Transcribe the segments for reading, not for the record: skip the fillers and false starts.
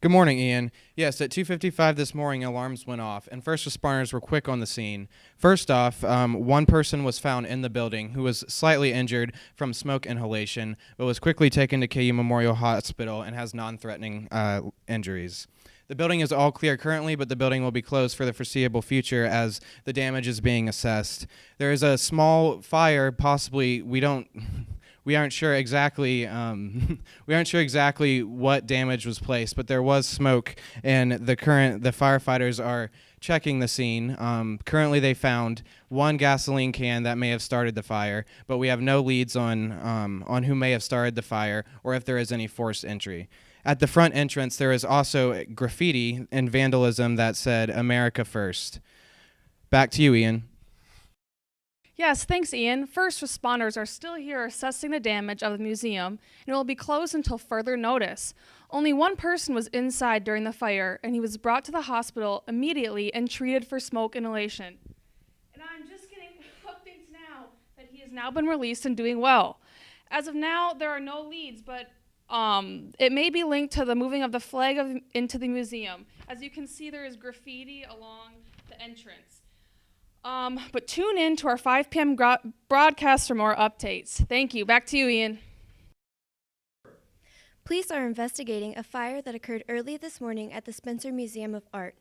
Good morning, Ian. Yes, at 2:55 this morning, alarms went off, and first responders were quick on the scene. First off, one person was found in the building who was slightly injured from smoke inhalation, but was quickly taken to KU Memorial Hospital and has non-threatening injuries. The building is all clear currently, but the building will be closed for the foreseeable future as the damage is being assessed. There is a small fire, possibly we aren't sure exactly we aren't sure exactly what damage was placed, but there was smoke, and the firefighters are checking the scene. Currently, they found one gasoline can that may have started the fire, but we have no leads on who may have started the fire or if there is any forced entry. At the front entrance, there is also graffiti and vandalism that said "America First." Back to you, Ian. Yes, thanks, Ian. First responders are still here assessing the damage of the museum, and it will be closed until further notice. Only one person was inside during the fire, and he was brought to the hospital immediately and treated for smoke inhalation. And I'm just getting updates now that he has now been released and doing well. As of now, there are no leads, but it may be linked to the moving of the flag into the museum. As you can see, there is graffiti along the entrance. But tune in to our 5 p.m. broadcast for more updates. Thank you. Back to you, Ian. Police are investigating a fire that occurred early this morning at the Spencer Museum of Art.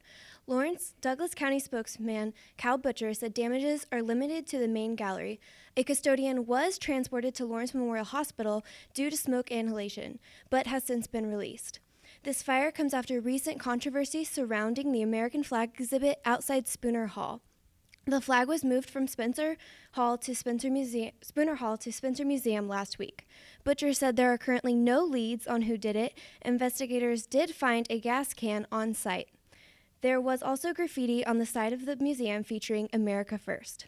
Lawrence Douglas County spokesman Cal Butcher said damages are limited to the main gallery. A custodian was transported to Lawrence Memorial Hospital due to smoke inhalation, but has since been released. This fire comes after recent controversy surrounding the American flag exhibit outside Spooner Hall. The flag was moved from Spooner Hall to Spencer Museum last week. Butcher said there are currently no leads on who did it. Investigators did find a gas can on site. There was also graffiti on the side of the museum featuring America First.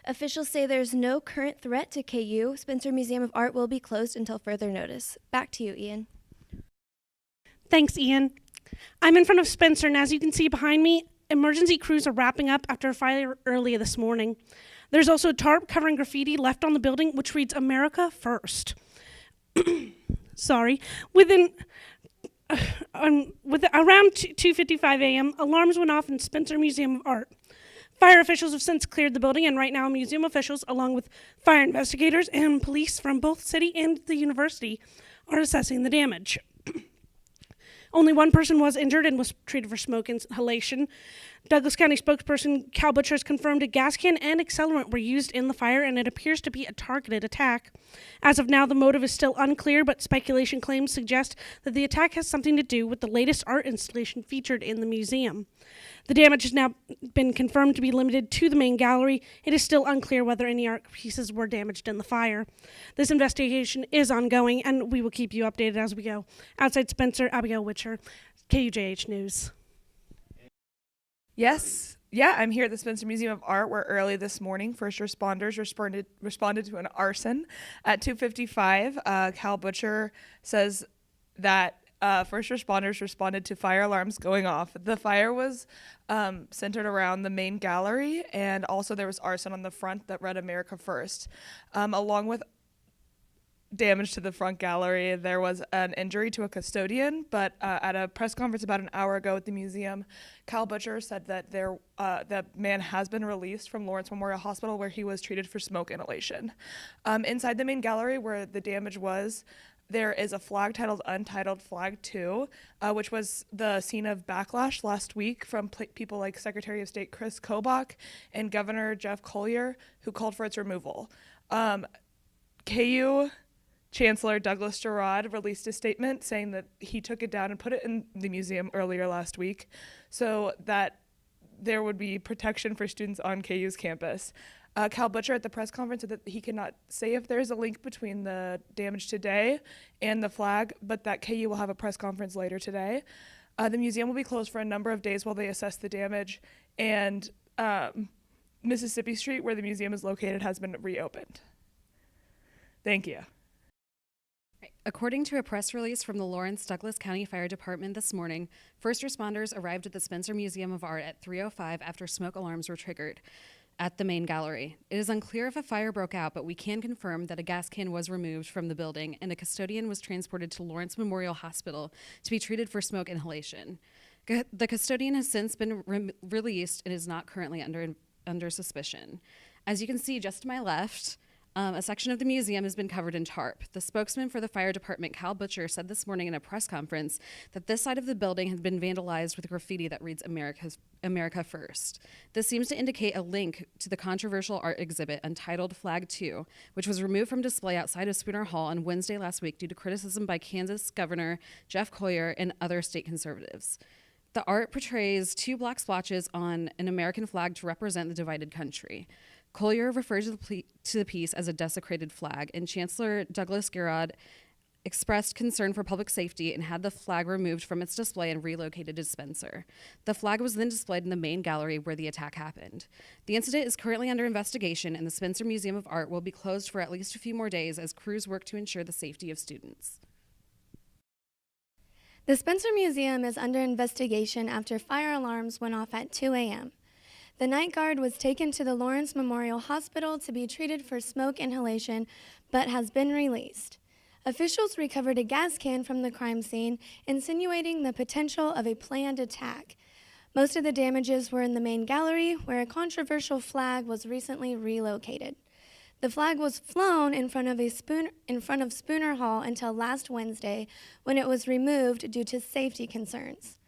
Officials say there's no current threat to KU. Spencer Museum of Art will be closed until further notice. Back to you, Ian. Thanks, Ian. I'm in front of Spencer, and as you can see behind me, emergency crews are wrapping up after a fire earlier this morning. There's also a tarp covering graffiti left on the building, which reads America First. Sorry. With around 2:55 a.m., alarms went off in Spencer Museum of Art. Fire officials have since cleared the building, and right now museum officials, along with fire investigators and police from both city and the university, are assessing the damage. Only one person was injured and was treated for smoke inhalation. Douglas County spokesperson Cal Butcher has confirmed a gas can and accelerant were used in the fire, and it appears to be a targeted attack. As of now, the motive is still unclear, but speculation claims suggest that the attack has something to do with the latest art installation featured in the museum. The damage has now been confirmed to be limited to the main gallery. It is still unclear whether any art pieces were damaged in the fire. This investigation is ongoing, and we will keep you updated as we go. Outside Spencer, Abigail Witcher, KUJH News. Yes. Yeah, I'm here at the Spencer Museum of Art, where early this morning, first responders responded to an arson at 2:55. Cal Butcher says that first responders responded to fire alarms going off. The fire was centered around the main gallery, and also there was arson on the front that read America First. Along with damage to the front gallery, there was an injury to a custodian, but at a press conference about an hour ago at the museum, Cal Butcher said that the man has been released from Lawrence Memorial Hospital, where he was treated for smoke inhalation. Inside the main gallery where the damage was, there is a flag titled Untitled Flag 2, which was the scene of backlash last week from people like Secretary of State Chris Kobach and Governor Jeff Colyer, who called for its removal. KU Chancellor Douglas Girod released a statement saying that he took it down and put it in the museum earlier last week so that there would be protection for students on KU's campus. Cal Butcher at the press conference said that he cannot say if there's a link between the damage today and the flag, but that KU will have a press conference later today. The museum will be closed for a number of days while they assess the damage, and Mississippi Street, where the museum is located, has been reopened. Thank you. According to a press release from the Lawrence Douglas County Fire Department this morning, first responders arrived at the Spencer Museum of Art at 3:05 after smoke alarms were triggered. at the main gallery. It is unclear if a fire broke out, but we can confirm that a gas can was removed from the building and a custodian was transported to Lawrence Memorial Hospital to be treated for smoke inhalation. The custodian has since been released and is not currently under suspicion. As you can see just to my left, a section of the museum has been covered in tarp. The spokesman for the fire department, Cal Butcher, said this morning in a press conference that this side of the building had been vandalized with graffiti that reads America First. This seems to indicate a link to the controversial art exhibit entitled Flag 2, which was removed from display outside of Spooner Hall on Wednesday last week due to criticism by Kansas Governor Jeff Colyer and other state conservatives. The art portrays two black splotches on an American flag to represent the divided country. Colyer referred to the piece as a desecrated flag, and Chancellor Douglas Garrod expressed concern for public safety and had the flag removed from its display and relocated to Spencer. The flag was then displayed in the main gallery where the attack happened. The incident is currently under investigation, and the Spencer Museum of Art will be closed for at least a few more days as crews work to ensure the safety of students. The Spencer Museum is under investigation after fire alarms went off at 2 a.m. The night guard was taken to the Lawrence Memorial Hospital to be treated for smoke inhalation, but has been released. Officials recovered a gas can from the crime scene, insinuating the potential of a planned attack. Most of the damages were in the main gallery, where a controversial flag was recently relocated. The flag was flown in front of Spooner Hall until last Wednesday, when it was removed due to safety concerns.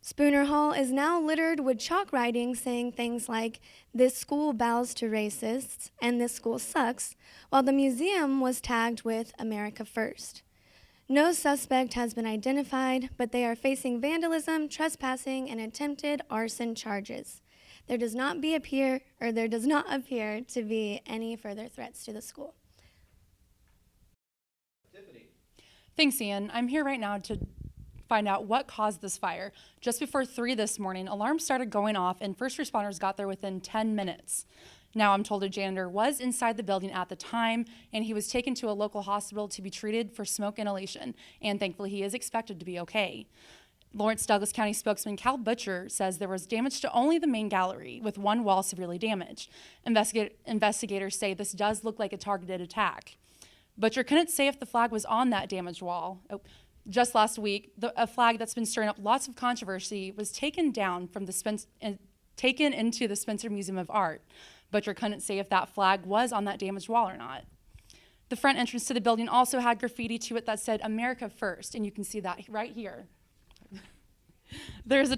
Spooner Hall is now littered with chalk writings saying things like, "This school bows to racists," and "This school sucks," while the museum was tagged with "America First." No suspect has been identified, but they are facing vandalism, trespassing, and attempted arson charges. There does not appear to be any further threats to the school. Thanks, Ian. I'm here right now to find out what caused this fire. Just before 3 this morning, alarms started going off and first responders got there within 10 minutes. Now I'm told a janitor was inside the building at the time and he was taken to a local hospital to be treated for smoke inhalation, and thankfully he is expected to be okay. Lawrence Douglas County spokesman Cal Butcher says there was damage to only the main gallery, with one wall severely damaged. Investigators say this does look like a targeted attack. Butcher couldn't say if the flag was on that damaged wall. Just last week, a flag that's been stirring up lots of controversy was taken down from taken into the Spencer Museum of Art. Butcher couldn't say if that flag was on that damaged wall or not. The front entrance to the building also had graffiti to it that said "America First," and you can see that right here. There's a